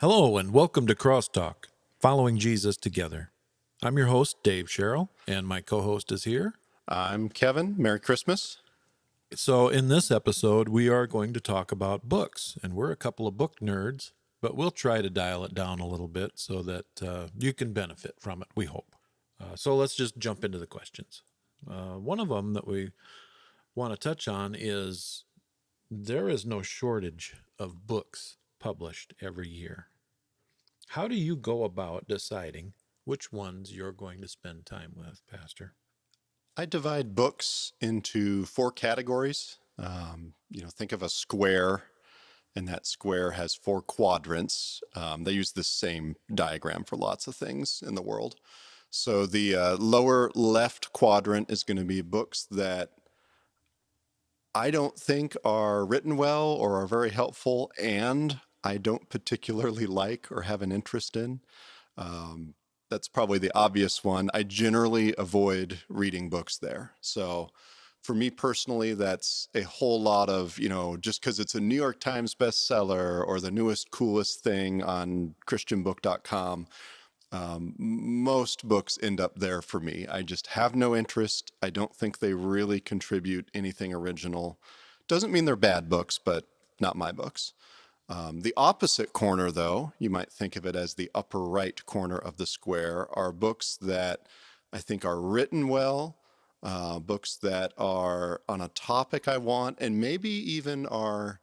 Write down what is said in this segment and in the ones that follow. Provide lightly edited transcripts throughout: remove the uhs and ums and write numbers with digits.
Hello, and welcome to Crosstalk, Following Jesus Together. I'm your host, Dave Sherrill, and my co-host is here. I'm Kevin. Merry Christmas. So in this episode, we are going to talk about books, and we're a couple of book nerds, but we'll try to dial it down a little bit so that you can benefit from it, we hope. So let's just jump into the questions. One of them that we want to touch on is there is no shortage of books published every year. How do you go about deciding which ones you're going to spend time with, Pastor? I divide books into four categories. Think of a square, and that square has four quadrants. They use the same diagram for lots of things in the world. So the lower left quadrant is going to be books that I don't think are written well or are very helpful, and I don't particularly like or have an interest in. Um, that's probably the obvious one. I generally avoid reading books there. So for me personally, that's a whole lot of, just because it's a New York Times bestseller or the newest, coolest thing on christianbook.com. Most books end up there for me. I just have no interest. I don't think they really contribute anything original. Doesn't mean they're bad books, but not my books. The opposite corner, though, you might think of it as the upper right corner of the square, are books that I think are written well, books that are on a topic I want, and maybe even are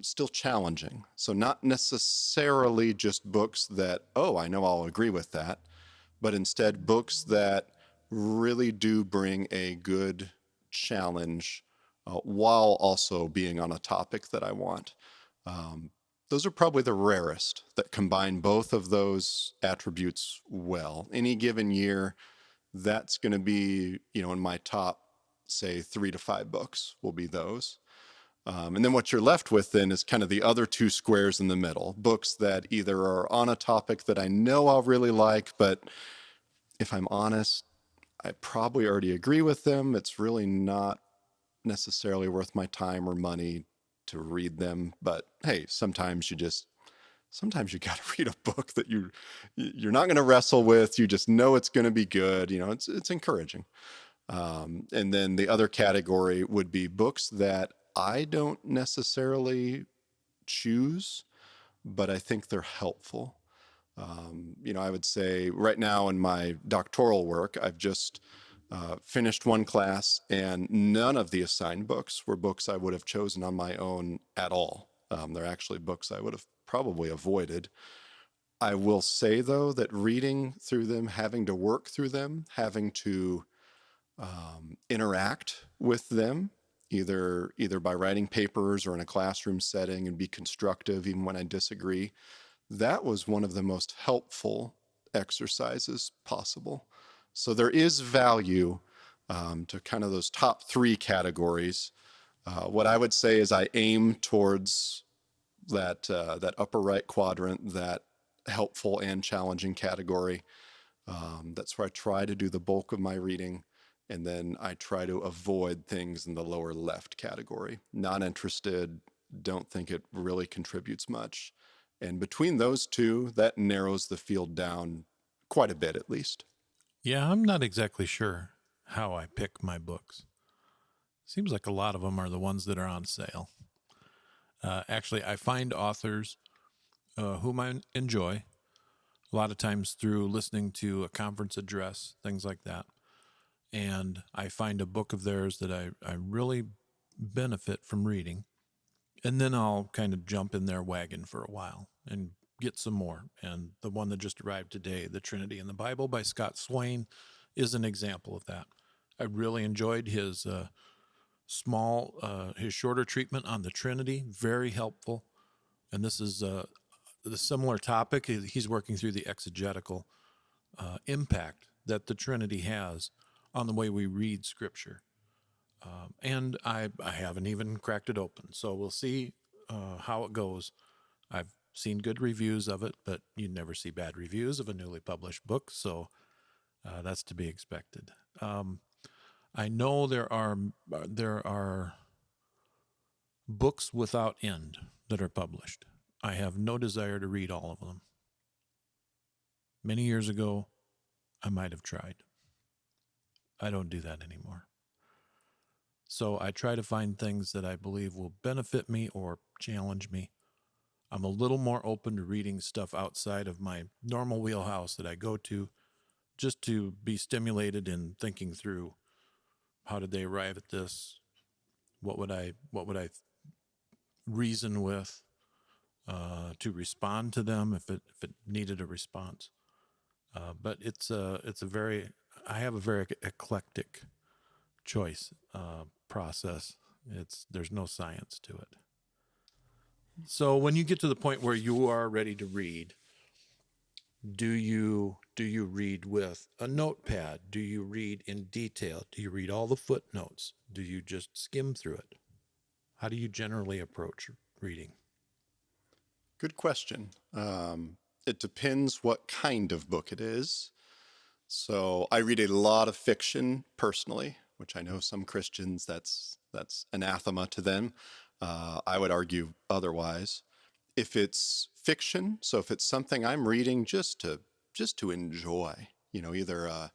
still challenging. So, not necessarily just books that, oh, I know I'll agree with that, but instead books that really do bring a good challenge while also being on a topic that I want. Um, those are probably the rarest that combine both of those attributes well. Any given year, that's going to be, in my top, say, 3 to 5 books will be those. And then what you're left with then is kind of the other two squares in the middle, books that either are on a topic that I know I'll really like, but if I'm honest, I probably already agree with them. It's really not necessarily worth my time or money to read them. But hey, sometimes you got to read a book that you're not going to wrestle with. You just know it's going to be good. It's encouraging. And then the other category would be books that I don't necessarily choose, but I think they're helpful. I would say right now in my doctoral work, I've just finished one class, and none of the assigned books were books I would have chosen on my own at all. They're actually books I would have probably avoided. I will say, though, that reading through them, having to work through them, having to interact with them, either by writing papers or in a classroom setting and be constructive even when I disagree, that was one of the most helpful exercises possible. So there is value to kind of those top three categories. What I would say is I aim towards that upper right quadrant, that helpful and challenging category. That's where I try to do the bulk of my reading. And then I try to avoid things in the lower left category. Not interested, don't think it really contributes much. And between those two, that narrows the field down quite a bit, at least. Yeah, I'm not exactly sure how I pick my books. Seems like a lot of them are the ones that are on sale. Actually, I find authors whom I enjoy a lot of times through listening to a conference address, things like that. And I find a book of theirs that I really benefit from reading. And then I'll kind of jump in their wagon for a while and get some more. And the one that just arrived today, The Trinity in the Bible by Scott Swain, is an example of that. I really enjoyed his his shorter treatment on the Trinity, very helpful. And this is the similar topic. He's working through the exegetical impact that the Trinity has on the way we read Scripture. And I haven't even cracked it open, so we'll see how it goes. I've seen good reviews of it, but you never see bad reviews of a newly published book, so that's to be expected. I know there are books without end that are published, I have no desire to read all of them. Many years ago, I might have tried. I don't do that anymore. So I try to find things that I believe will benefit me or challenge me. I'm a little more open to reading stuff outside of my normal wheelhouse that I go to, just to be stimulated in thinking through how did they arrive at this? What would I reason with to respond to them if it needed a response? But it's a very I have a very eclectic choice process. There's no science to it. So when you get to the point where you are ready to read, do you read with a notepad? Do you read in detail? Do you read all the footnotes? Do you just skim through it? How do you generally approach reading? Good question. It depends what kind of book it is. So I read a lot of fiction personally, which I know some Christians that's anathema to them. I would argue otherwise. If it's fiction, so if it's something I'm reading just to enjoy, either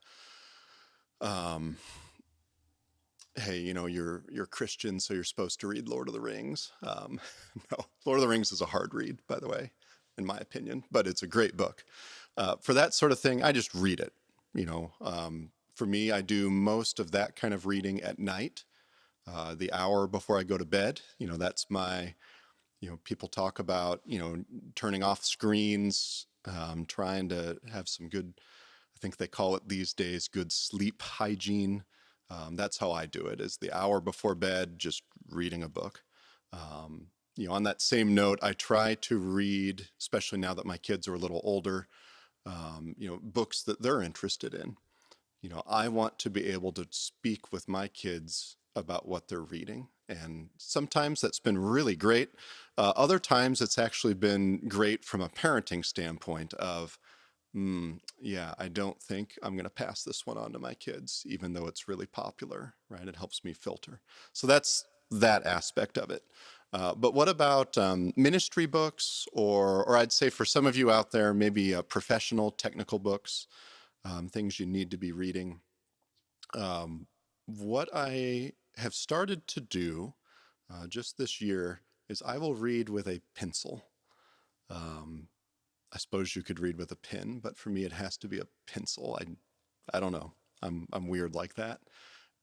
um, hey, you're Christian, so you're supposed to read Lord of the Rings. No, Lord of the Rings is a hard read, by the way, in my opinion, but it's a great book. For that sort of thing, I just read it. For me, I do most of that kind of reading at night, the hour before I go to bed. That's my, people talk about, turning off screens, trying to have some good, I think they call it these days, good sleep hygiene. That's how I do it, is the hour before bed, just reading a book. On that same note, I try to read, especially now that my kids are a little older, books that they're interested in. I want to be able to speak with my kids about what they're reading. And sometimes that's been really great. Other times it's actually been great from a parenting standpoint of, yeah, I don't think I'm going to pass this one on to my kids, even though it's really popular, right? It helps me filter. So that's that aspect of it. But what about ministry books, or I'd say for some of you out there, maybe professional technical books, things you need to be reading? What I have started to do just this year is I will read with a pencil. Um, I suppose you could read with a pen, but for me, it has to be a pencil. I don't know. I'm weird like that.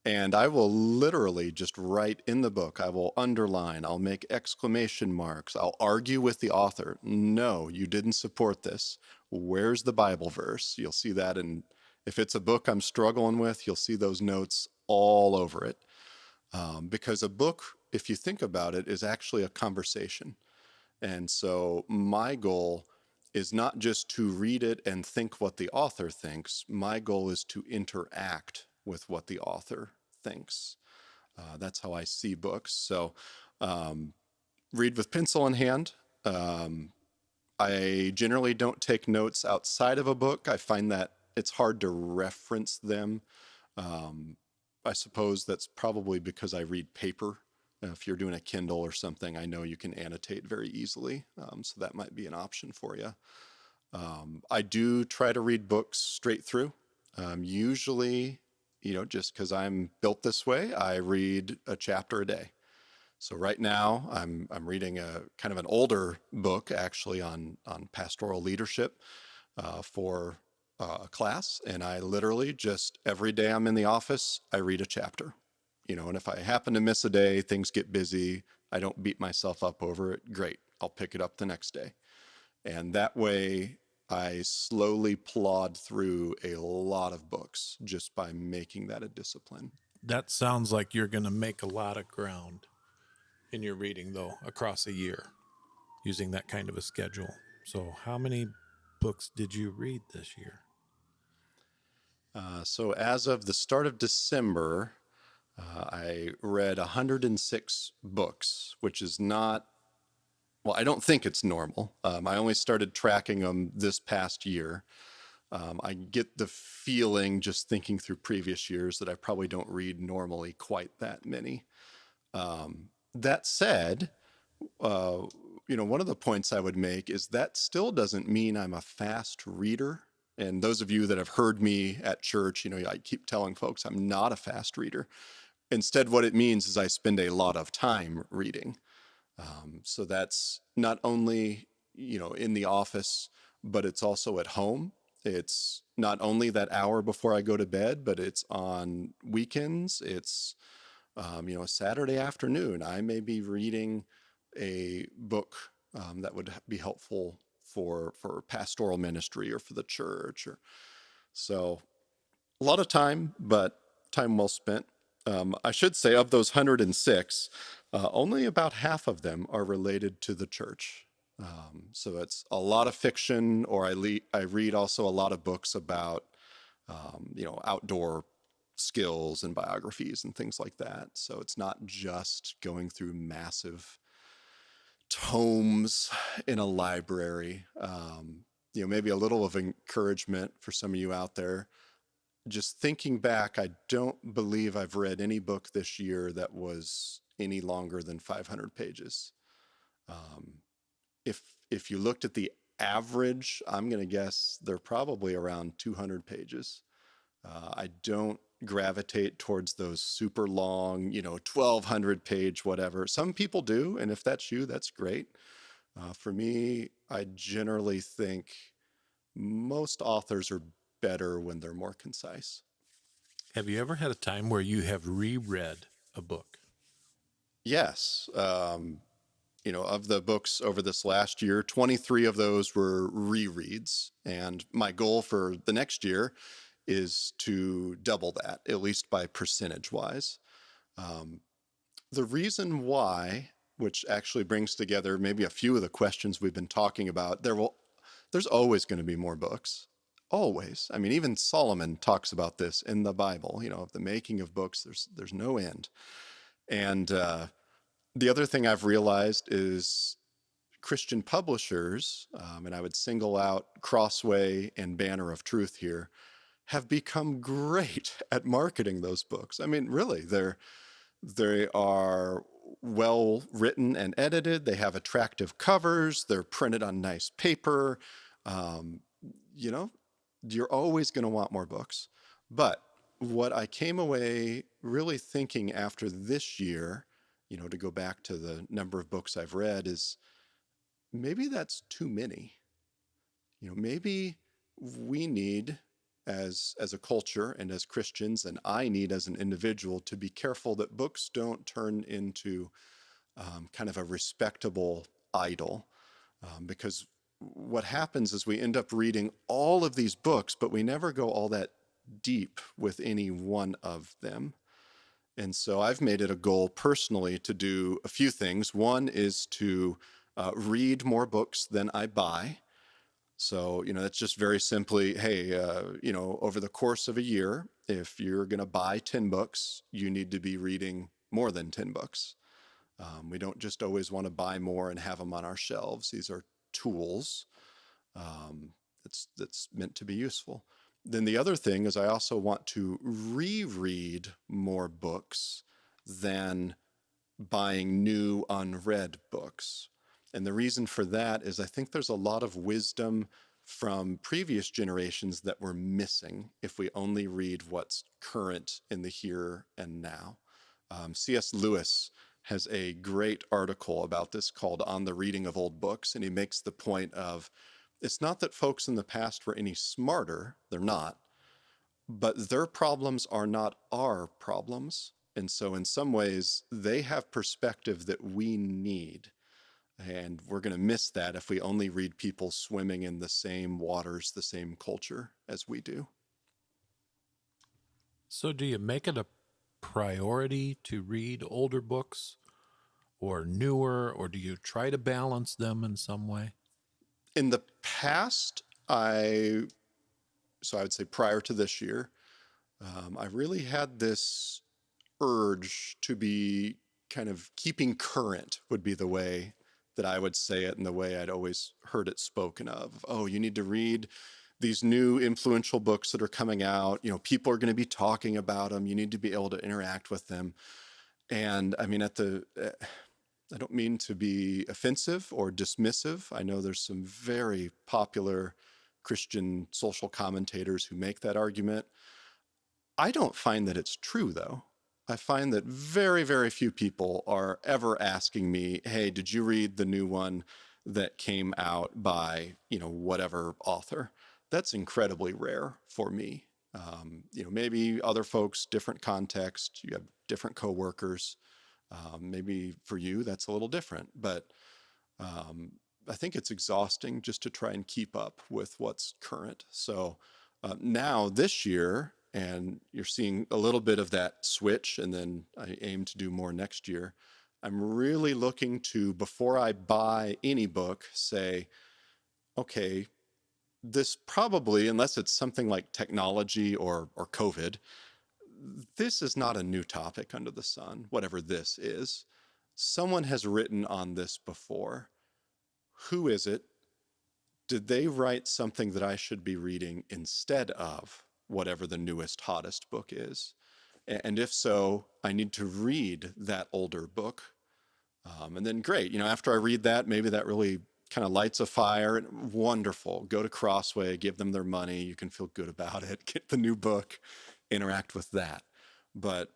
And I will literally just write in the book. I will underline. I'll make exclamation marks. I'll argue with the author. No, you didn't support this. Where's the Bible verse? You'll see that. And if it's a book I'm struggling with, you'll see those notes all over it. Because a book, if you think about it, is actually a conversation. And so my goal is not just to read it and think what the author thinks. My goal is to interact with what the author thinks. That's how I see books. So read with pencil in hand. I generally don't take notes outside of a book. I find that it's hard to reference them. Um, I suppose that's probably because I read paper. If you're doing a Kindle or something, I know you can annotate very easily. So that might be an option for you. I do try to read books straight through. Usually, just because I'm built this way, I read a chapter a day. So right now, I'm reading a kind of an older book actually on pastoral leadership for a class, and I literally just every day I'm in the office, I read a chapter. And if I happen to miss a day, things get busy, I don't beat myself up over it. Great, I'll pick it up the next day. And that way, I slowly plod through a lot of books just by making that a discipline. That sounds like you're going to make a lot of ground in your reading, though, across a year using that kind of a schedule. So, how many books did you read this year? So as of the start of December, I read 106 books, which is not, well, I don't think it's normal. I only started tracking them this past year. I get the feeling, just thinking through previous years, that I probably don't read normally quite that many. That said, uh, one of the points I would make is that still doesn't mean I'm a fast reader. And those of you that have heard me at church, I keep telling folks I'm not a fast reader. Instead, what it means is I spend a lot of time reading. So that's not only, in the office, but it's also at home. It's not only that hour before I go to bed, but it's on weekends. It's, a Saturday afternoon. I may be reading a book that would be helpful for pastoral ministry or for the church. Or so a lot of time, but time well spent. I should say, of those 106, only about half of them are related to the church. So it's a lot of fiction, or I read also a lot of books about, outdoor skills and biographies and things like that. So it's not just going through massive tomes in a library. Maybe a little of encouragement for some of you out there. Just thinking back, I don't believe I've read any book this year that was any longer than 500 pages. Um, if you looked at the average, I'm going to guess they're probably around 200 pages. I don't gravitate towards those super long, 1,200 page, whatever. Some people do. And if that's you, that's great. For me, I generally think most authors are better when they're more concise. Have you ever had a time where you have reread a book? Yes. Of the books over this last year, 23 of those were rereads. And my goal for the next year is to double that, at least by percentage wise. Um, the reason why, which actually brings together maybe a few of the questions we've been talking about, there's always going to be more books. Always. I mean, even Solomon talks about this in the Bible, of the making of books, there's no end. And the other thing I've realized is Christian publishers, and I would single out Crossway and Banner of Truth here, have become great at marketing those books. I mean, really, they are well written and edited. They have attractive covers. They're printed on nice paper. Um, you know, you're always going to want more books. But what I came away really thinking after this year, to go back to the number of books I've read, is maybe that's too many. Maybe we need as a culture and as Christians, and I need as an individual, to be careful that books don't turn into kind of a respectable idol. Because what happens is we end up reading all of these books, but we never go all that deep with any one of them. And so I've made it a goal personally to do a few things. One is to read more books than I buy. So, that's just very simply, hey, over the course of a year, if you're going to buy 10 books, you need to be reading more than 10 books. We don't just always want to buy more and have them on our shelves. These are tools that's meant to be useful. Then the other thing is I also want to reread more books than buying new unread books. And the reason for that is I think there's a lot of wisdom from previous generations that we're missing if we only read what's current in the here and now. C.S. Lewis has a great article about this called On the Reading of Old Books. And he makes the point of, it's not that folks in the past were any smarter, they're not, but their problems are not our problems. And so, in some ways, they have perspective that we need. And we're going to miss that if we only read people swimming in the same waters, the same culture as we do. So, do you make it a priority to read older books or newer, or do you try to balance them in some way? In the past, so I would say prior to this year, I really had this urge to be kind of keeping current, would be the way that I would say it, and the way I'd always heard it spoken of. Oh, you need to read these new influential books that are coming out. People are going to be talking about them. You need to be able to interact with them. And I mean, I don't mean to be offensive or dismissive. I know there's some very popular Christian social commentators who make that argument. I don't find that it's true, though. I find that very, very few people are ever asking me, hey, did you read the new one that came out by, whatever author? That's incredibly rare for me. Maybe other folks, different context, you have different coworkers. Maybe for you, that's a little different. But um, I think it's exhausting just to try and keep up with what's current. So now this year, and you're seeing a little bit of that switch, and then I aim to do more next year. I'm really looking to, before I buy any book, say, okay, this probably, unless it's something like technology or COVID, this is not a new topic under the sun, whatever this is. Someone has written on this before. Who is it? Did they write something that I should be reading instead of whatever the newest, hottest book is? And if so, I need to read that older book. And then, great, after I read that, maybe that really kind of lights a fire. And wonderful. Go to Crossway, give them their money. You can feel good about it. Get the new book, interact with that. But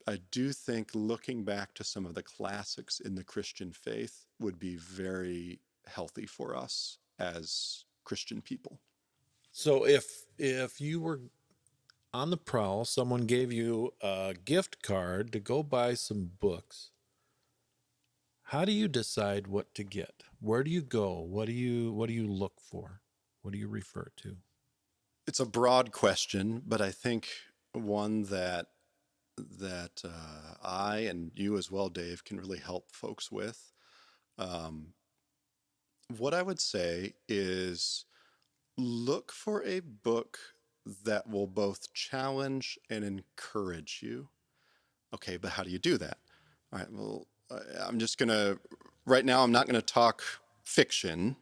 I do think looking back to some of the classics in the Christian faith would be very healthy for us as Christian people. So if you were on the prowl, someone gave you a gift card to go buy some books. How do you decide what to get? Where do you go? What do you look for? What do you refer to? It's a broad question, but I think one that I and you as well, Dave, can really help folks with. Um, what I would say is look for a book that will both challenge and encourage you. Okay, but how do you do that? All right, well, I'm just going to, right now, I'm not going to talk fiction.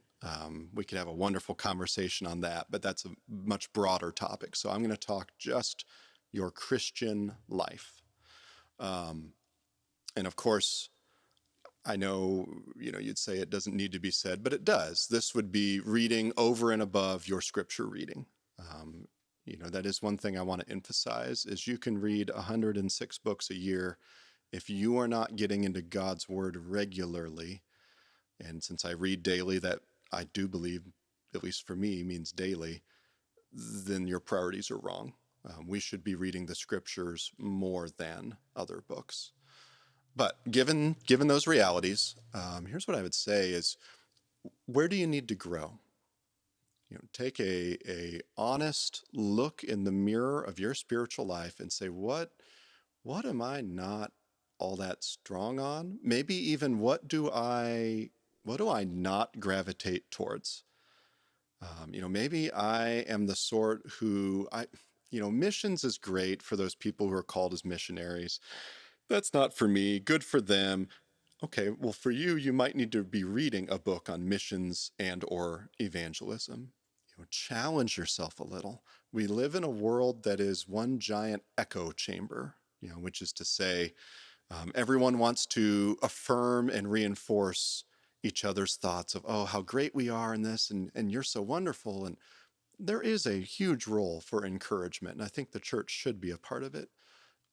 We could have a wonderful conversation on that, but that's a much broader topic. So I'm going to talk just your Christian life. Um, and of course, I know, you'd say it doesn't need to be said, but it does. This would be reading over and above your scripture reading. Um, that is one thing I want to emphasize is you can read 106 books a year if you are not getting into God's word regularly. And since I read daily, that I do believe, at least for me, means daily, then your priorities are wrong. We should be reading the scriptures more than other books. But given those realities, here's what I would say is, where do you need to grow? Take a honest look in the mirror of your spiritual life and say, what am I not all that strong on? Maybe even what do I not gravitate towards? Maybe I am the sort missions is great for those people who are called as missionaries. That's not for me. Good for them. Okay, well, for you, you might need to be reading a book on missions and or evangelism. Challenge yourself a little. We live in a world that is one giant echo chamber, which is to say, everyone wants to affirm and reinforce each other's thoughts of, oh, how great we are in this, and you're so wonderful. And there is a huge role for encouragement, and I think the church should be a part of it.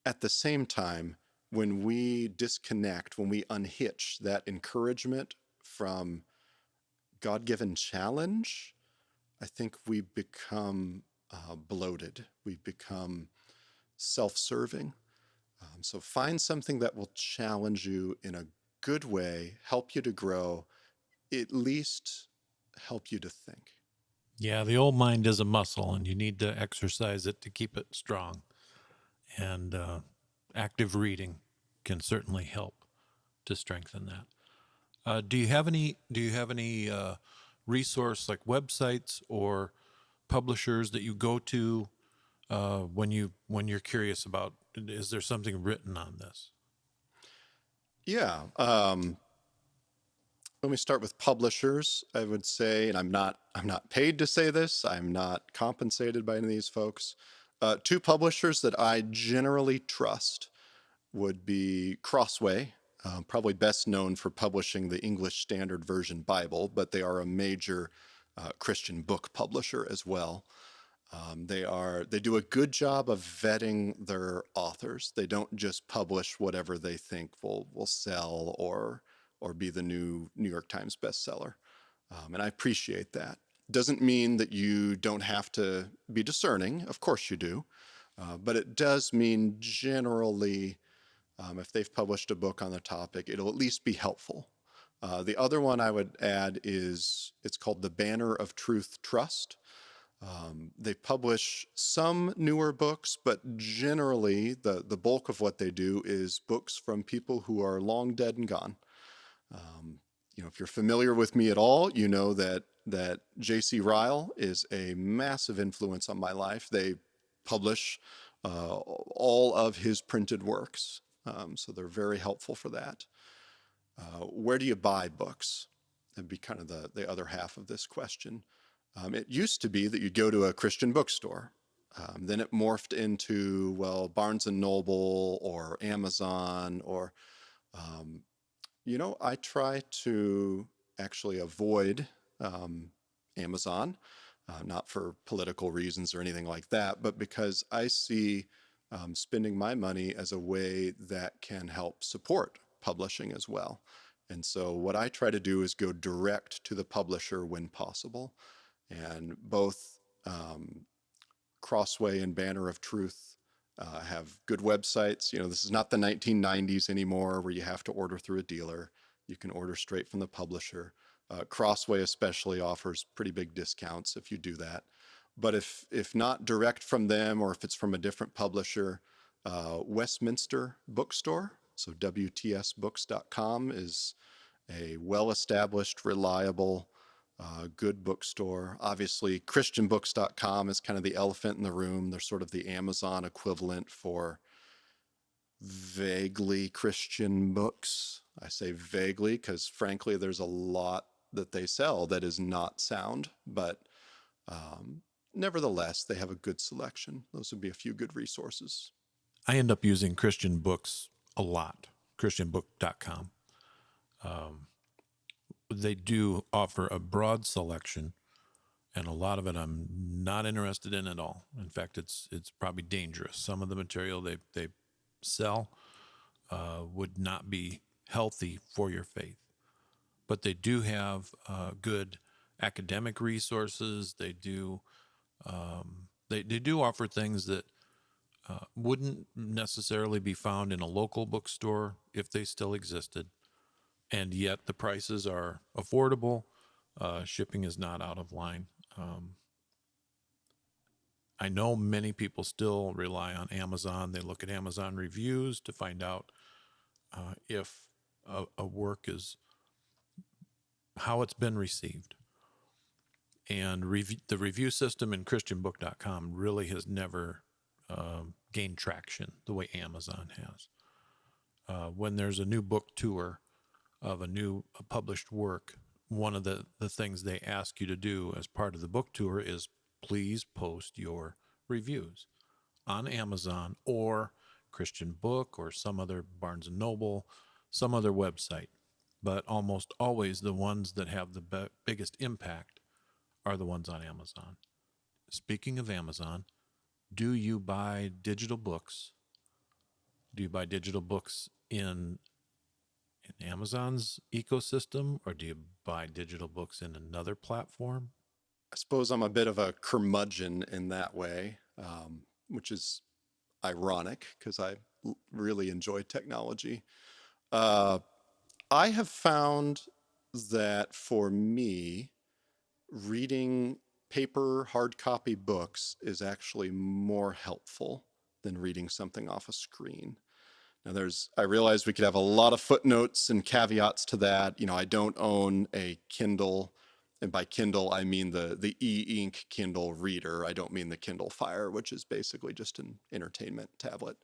At the same time, when we disconnect, when we unhitch that encouragement from God given challenge, I think we become bloated. We become self serving. So find something that will challenge you in a good way, help you to grow, at least help you to think. Yeah, the old mind is a muscle, and you need to exercise it to keep it strong. And active reading can certainly help to strengthen that. Do you have any resource like websites or publishers that you go to when you're curious about? Is there something written on this? Yeah. Let me start with publishers. I would say, and I'm not paid to say this. I'm not compensated by any of these folks. Two publishers that I generally trust would be Crossway probably best known for publishing the English Standard Version Bible, but they are a major Christian book publisher as well. They do a good job of vetting their authors. They don't just publish whatever they think will sell or be the new New York Times bestseller. And I appreciate that. Doesn't mean that you don't have to be discerning. Of course you do. But it does mean generally, if they've published a book on the topic, it'll at least be helpful. The other one I would add is it's called the Banner of Truth Trust. They publish some newer books, but generally the bulk of what they do is books from people who are long dead and gone. Um, if you're familiar with me at all, you know that J.C. Ryle is a massive influence on my life. They publish all of his printed works, so they're very helpful for that. Where do you buy books? That'd be kind of the other half of this question. It used to be that you'd go to a Christian bookstore. Then it morphed into, well, Barnes and Noble or Amazon or um, I try to actually avoid Amazon, not for political reasons or anything like that, but because I see spending my money as a way that can help support publishing as well. And so what I try to do is go direct to the publisher when possible. And both Crossway and Banner of Truth have good websites. This is not the 1990s anymore where you have to order through a dealer. You can order straight from the publisher. Crossway especially offers pretty big discounts if you do that. But if not direct from them, or if it's from a different publisher, Westminster Bookstore, so WTSbooks.com, is a well-established, reliable, good bookstore. Obviously, christianbooks.com is kind of the elephant in the room. They're sort of the Amazon equivalent for vaguely Christian books. I say vaguely because, frankly, there's a lot that they sell that is not sound, but nevertheless, they have a good selection. Those would be a few good resources. I end up using Christian books a lot, christianbook.com. They do offer a broad selection, and a lot of it I'm not interested in at all. In fact, it's probably dangerous. Some of the material they sell would not be healthy for your faith, but they do have good academic resources. They do they do offer things that wouldn't necessarily be found in a local bookstore if they still existed, and yet the prices are affordable. Shipping is not out of line. I know many people still rely on Amazon. They look at Amazon reviews to find out if a work is how it's been received. And the review system in ChristianBook.com really has never gained traction the way Amazon has. When there's a new book tour of a published work, one of the things they ask you to do as part of the book tour is please post your reviews on Amazon or Christian Book or some other Barnes and Noble, some other website. But almost always the ones that have the biggest impact are the ones on Amazon. Speaking of Amazon, do you buy digital books? Do you buy digital books in Amazon's ecosystem, or do you buy digital books in another platform? I suppose I'm a bit of a curmudgeon in that way, which is ironic because I really enjoy technology. Uh, I have found that for me, reading paper hard copy books is actually more helpful than reading something off a screen. Now, I realize we could have a lot of footnotes and caveats to that. I don't own a Kindle. And by Kindle, I mean the e-ink Kindle reader. I don't mean the Kindle Fire, which is basically just an entertainment tablet.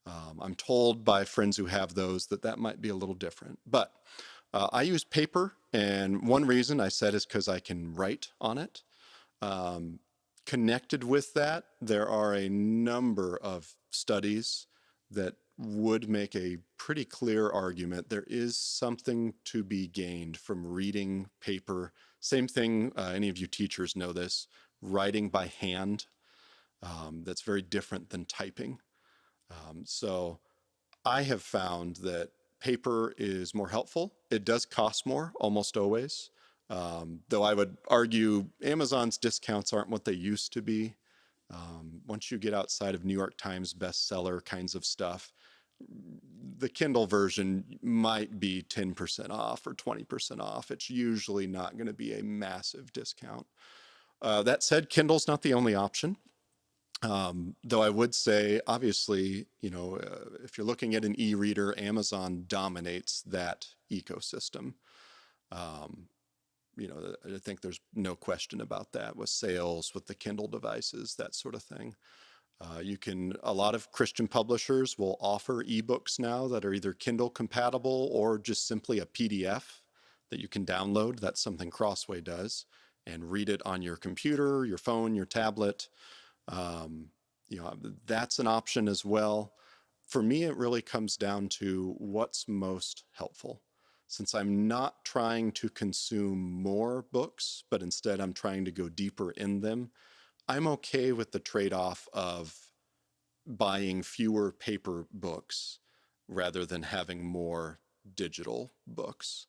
I'm told by friends who have those that might be a little different. But I use paper, and one reason I said is because I can write on it. Um, Connected with that, there are a number of studies that would make a pretty clear argument. There is something to be gained from reading paper. Same thing, any of you teachers know this, writing by hand. That's very different than typing. So I have found that paper is more helpful. It does cost more almost always. Though I would argue Amazon's discounts aren't what they used to be. Once you get outside of New York Times bestseller kinds of stuff, the Kindle version might be 10% off or 20% off. It's usually not going to be a massive discount. That said, Kindle's not the only option. Though I would say, obviously, if you're looking at an e-reader, Amazon dominates that ecosystem. Um, I think there's no question about that with sales, with the Kindle devices, that sort of thing. A lot of Christian publishers will offer ebooks now that are either Kindle compatible or just simply a PDF that you can download. That's something Crossway does, and read it on your computer, your phone, your tablet. Um, that's an option as well. For me, it really comes down to what's most helpful. Since I'm not trying to consume more books, but instead I'm trying to go deeper in them, I'm okay with the trade off of buying fewer paper books rather than having more digital books.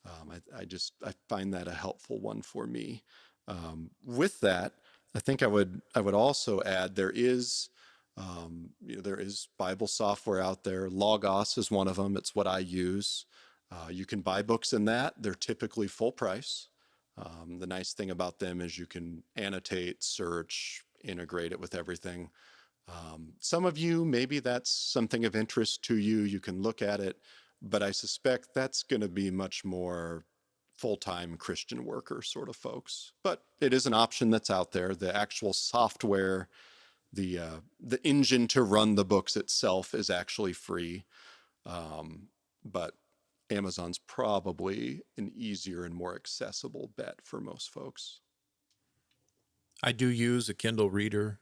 I find that a helpful one for me. With that, I think I would also add there is Bible software out there. Logos is one of them. It's what I use. You can buy books in that. They're typically full price. The nice thing about them is you can annotate, search, integrate it with everything. Some of you, maybe that's something of interest to you. You can look at it, but I suspect that's going to be much more full-time Christian worker sort of folks. But it is an option that's out there. The actual software, the engine to run the books itself is actually free, but Amazon's probably an easier and more accessible bet for most folks. I do use a Kindle reader,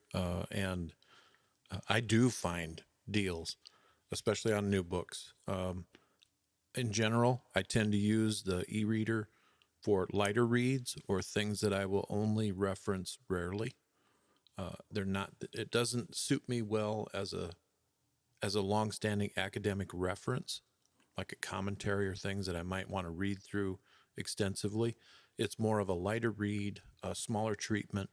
and I do find deals, especially on new books. In general, I tend to use the e-reader for lighter reads or things that I will only reference rarely. They're not. It doesn't suit me well as a long-standing academic reference, like a commentary or things that I might want to read through extensively. It's more of a lighter read, a smaller treatment,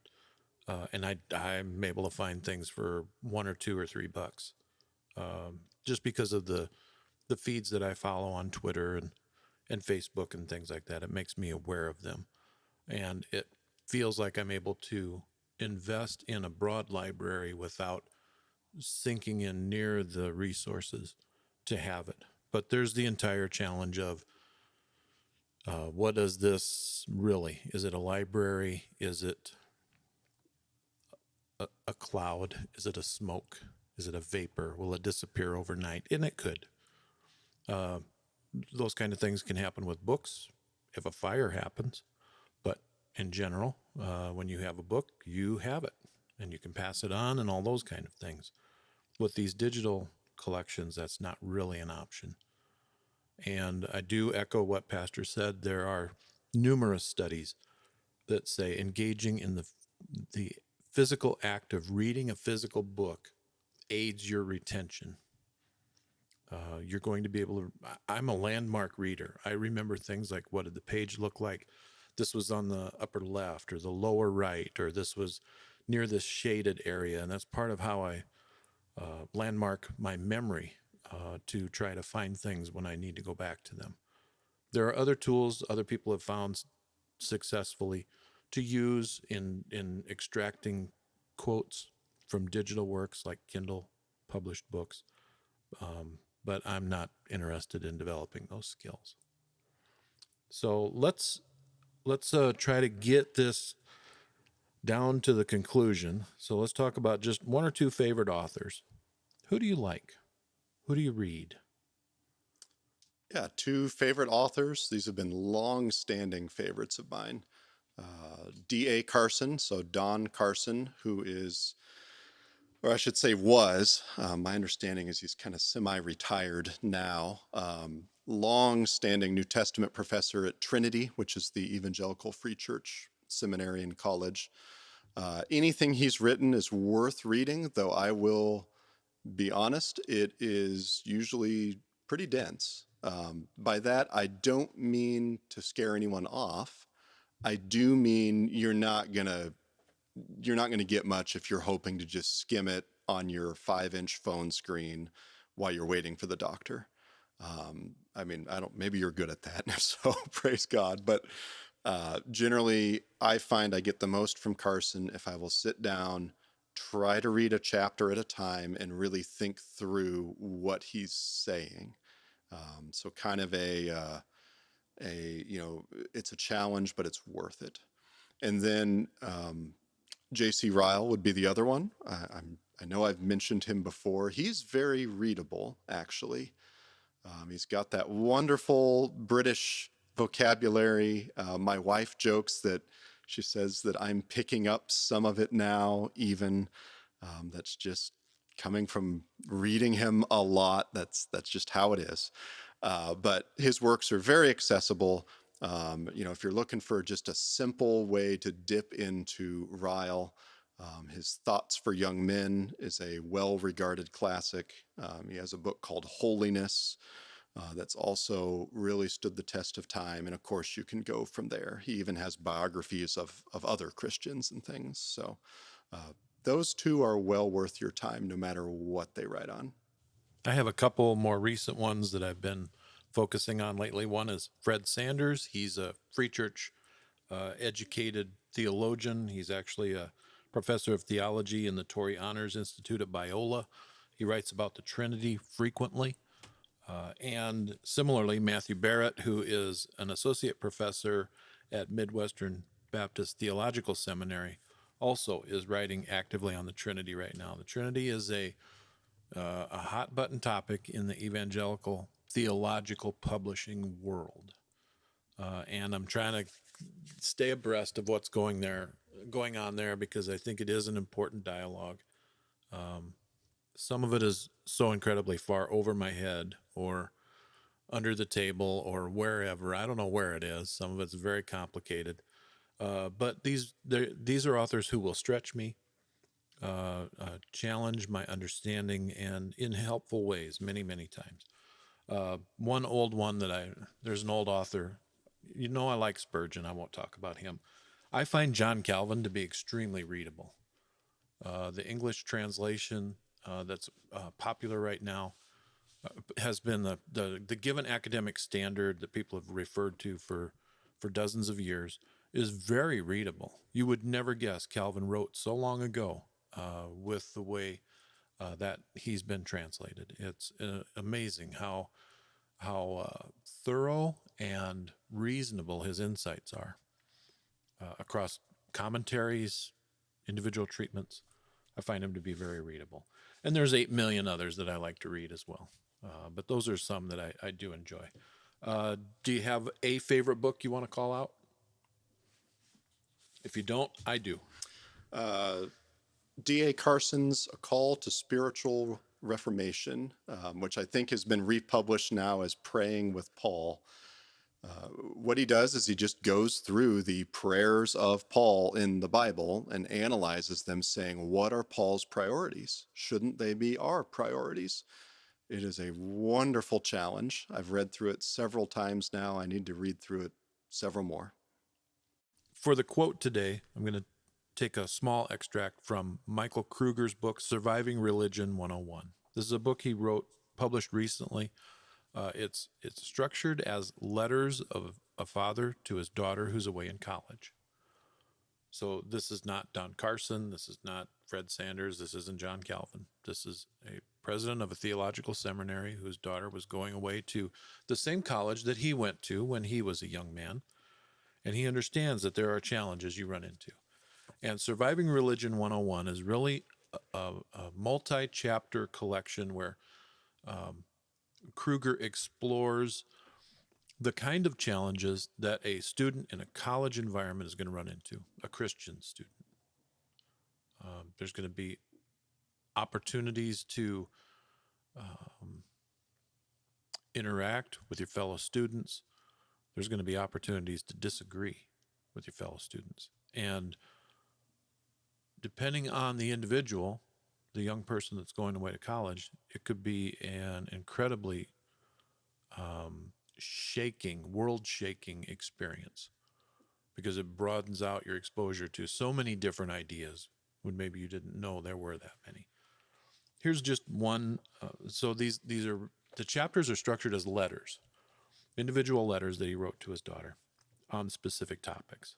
and I'm able to find things for $1 or $2 or $3, just because of the feeds that I follow on Twitter and Facebook and things like that. It makes me aware of them, and it feels like I'm able to invest in a broad library without sinking in near the resources to have it. But there's the entire challenge of what is this really? Is it a library? Is it a cloud? Is it a smoke? Is it a vapor? Will it disappear overnight? And it could. Uh, those kind of things can happen with books if a fire happens. But in general, when you have a book, you have it and you can pass it on and all those kind of things. With these digital collections, that's not really an option. And I do echo what Pastor said. There are numerous studies that say engaging in the physical act of reading a physical book aids your retention. You're going to be able to. I'm a landmark reader. I remember things like what did the page look like? This was on the upper left or the lower right, or this was near this shaded area. And that's part of how I landmark my memory to try to find things when I need to go back to them. There are other tools other people have found successfully to use in extracting quotes from digital works like Kindle published books, but I'm not interested in developing those skills. So let's try to get this down to the conclusion. So let's talk about just one or two favorite authors. Who do you like? Who do you read? Yeah, two favorite authors. These have been long-standing favorites of mine. D.A. Carson, so Don Carson, who is or I should say was. My understanding is he's kind of semi-retired now. Long-standing New Testament professor at Trinity, which is the Evangelical Free Church seminary and college. Anything he's written is worth reading, though I will be honest, it is usually pretty dense. By that, I don't mean to scare anyone off. I do mean you're not gonna get much if you're hoping to just skim it on your 5-inch phone screen while you're waiting for the doctor. I mean, I don't. Maybe you're good at that, if so, praise God. But generally, I find I get the most from Carson if I will sit down, try to read a chapter at a time, and really think through what he's saying. So kind of it's a challenge, but it's worth it. And then J.C. Ryle would be the other one. I know I've mentioned him before. He's very readable, actually. He's got that wonderful British vocabulary. My wife jokes that she says that I'm picking up some of it now, even. That's just coming from reading him a lot. That's just how it is. But his works are very accessible. If you're looking for just a simple way to dip into Ryle, his Thoughts for Young Men is a well-regarded classic. He has a book called Holiness that's also really stood the test of time. And of course, you can go from there. He even has biographies of other Christians and things. So those two are well worth your time, no matter what they write on. I have a couple more recent ones that I've been focusing on lately. One is Fred Sanders. He's a Free Church educated theologian. He's actually a professor of theology in the Torrey Honors Institute at Biola. He writes about the Trinity frequently. And similarly, Matthew Barrett, who is an associate professor at Midwestern Baptist Theological Seminary, also is writing actively on the Trinity right now. The Trinity is a hot button topic in the evangelical theological publishing world. And I'm trying to stay abreast of what's going on there, because I think it is an important dialogue. Some of it is so incredibly far over my head or under the table or wherever. I don't know where it is. Some of it's very complicated. But these are authors who will stretch me, challenge my understanding, and in helpful ways many, many times. One old one there's an old author. I like Spurgeon. I won't talk about him. I find John Calvin to be extremely readable. The English translation that's popular right now has been the given academic standard that people have referred to for dozens of years, is very readable. You would never guess Calvin wrote so long ago with the way that he's been translated. It's amazing how thorough and reasonable his insights are across commentaries, individual treatments. I find him to be very readable. And there's 8 million others that I like to read as well. But those are some that I do enjoy. Do you have a favorite book you want to call out? If you don't, I do. D.A. Carson's A Call to Spiritual Reformation, which I think has been republished now as Praying with Paul. What he does is he just goes through the prayers of Paul in the Bible and analyzes them, saying, what are Paul's priorities? Shouldn't they be our priorities? It is a wonderful challenge. I've read through it several times now. I need to read through it several more. For the quote today, I'm going to take a small extract from Michael Kruger's book, Surviving Religion 101. This is a book he wrote, published recently. It's structured as letters of a father to his daughter who's away in college. So this is not Don Carson. This is not Fred Sanders. This isn't John Calvin. This is a president of a theological seminary whose daughter was going away to the same college that he went to when he was a young man. And he understands that there are challenges you run into. And Surviving Religion 101 is really a multi-chapter collection where Kruger explores the kind of challenges that a student in a college environment is going to run into, a Christian student. There's going to be opportunities to um, interact with your fellow students. There's going to be opportunities to disagree with your fellow students. And depending on the individual, the young person that's going away to college, it could be an incredibly shaking, world shaking experience because it broadens out your exposure to so many different ideas when maybe you didn't know there were that many. Here's just one. So these are the chapters are structured as letters, individual letters that he wrote to his daughter on specific topics.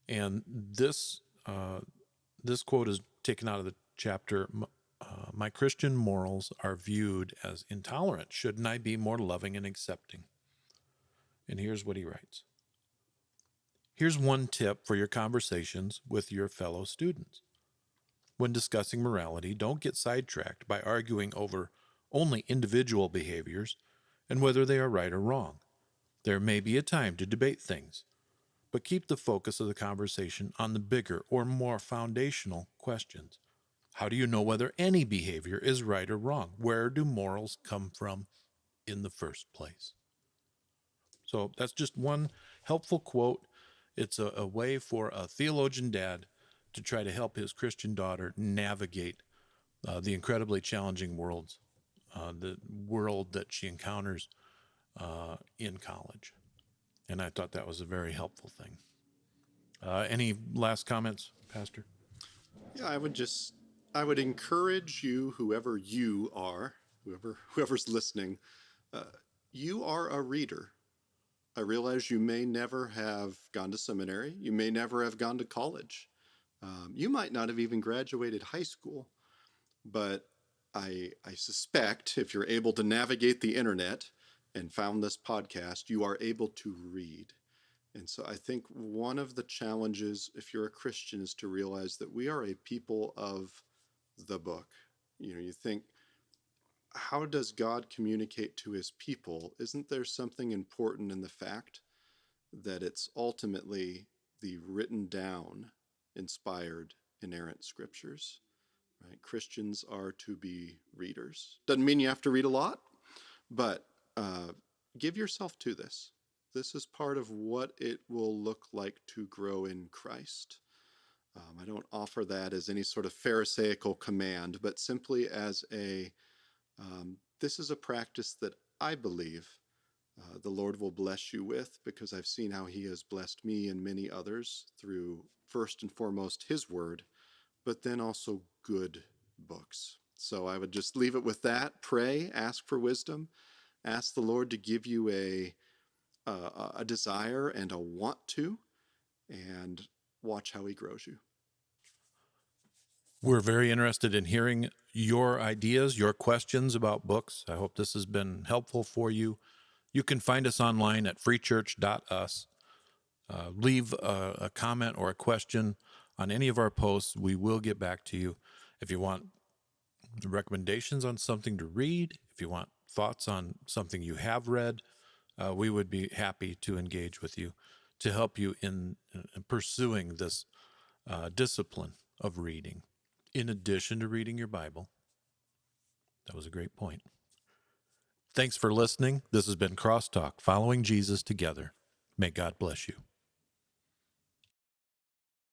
And this quote is taken out of the chapter. My Christian morals are viewed as intolerant. Shouldn't I be more loving and accepting? And here's what he writes. Here's one tip for your conversations with your fellow students. When discussing morality, don't get sidetracked by arguing over only individual behaviors and whether they are right or wrong. There may be a time to debate things, but keep the focus of the conversation on the bigger or more foundational questions. How do you know whether any behavior is right or wrong? Where do morals come from in the first place? So that's just one helpful quote. It's a way for a theologian dad to try to help his Christian daughter navigate the incredibly challenging the world that she encounters in college. And I thought that was a very helpful thing. Any last comments, Pastor? Yeah, I would encourage you, whoever you are, whoever's listening, you are a reader. I realize you may never have gone to seminary. You may never have gone to college. You might not have even graduated high school. But I suspect if you're able to navigate the internet and found this podcast, you are able to read. And so I think one of the challenges, if you're a Christian, is to realize that we are a people of the book. You know, you think, how does God communicate to his people? Isn't there something important in the fact that it's ultimately the written down, inspired, inerrant scriptures? Right? Christians are to be readers. Doesn't mean you have to read a lot, but give yourself to this. This is part of what it will look like to grow in Christ. I don't offer that as any sort of Pharisaical command, but simply as this is a practice that I believe the Lord will bless you with, because I've seen how he has blessed me and many others through, first and foremost, his word, but then also good books. So I would just leave it with that. Pray, ask for wisdom, ask the Lord to give you a desire and a want to, and watch how he grows you. We're very interested in hearing your ideas, your questions about books. I hope this has been helpful for you. You can find us online at freechurch.us. Leave a comment or a question on any of our posts. We will get back to you. If you want recommendations on something to read, if you want thoughts on something you have read, we would be happy to engage with you to help you in pursuing this discipline of reading, in addition to reading your Bible. That was a great point. Thanks for listening. This has been Crosstalk, following Jesus together. May God bless you.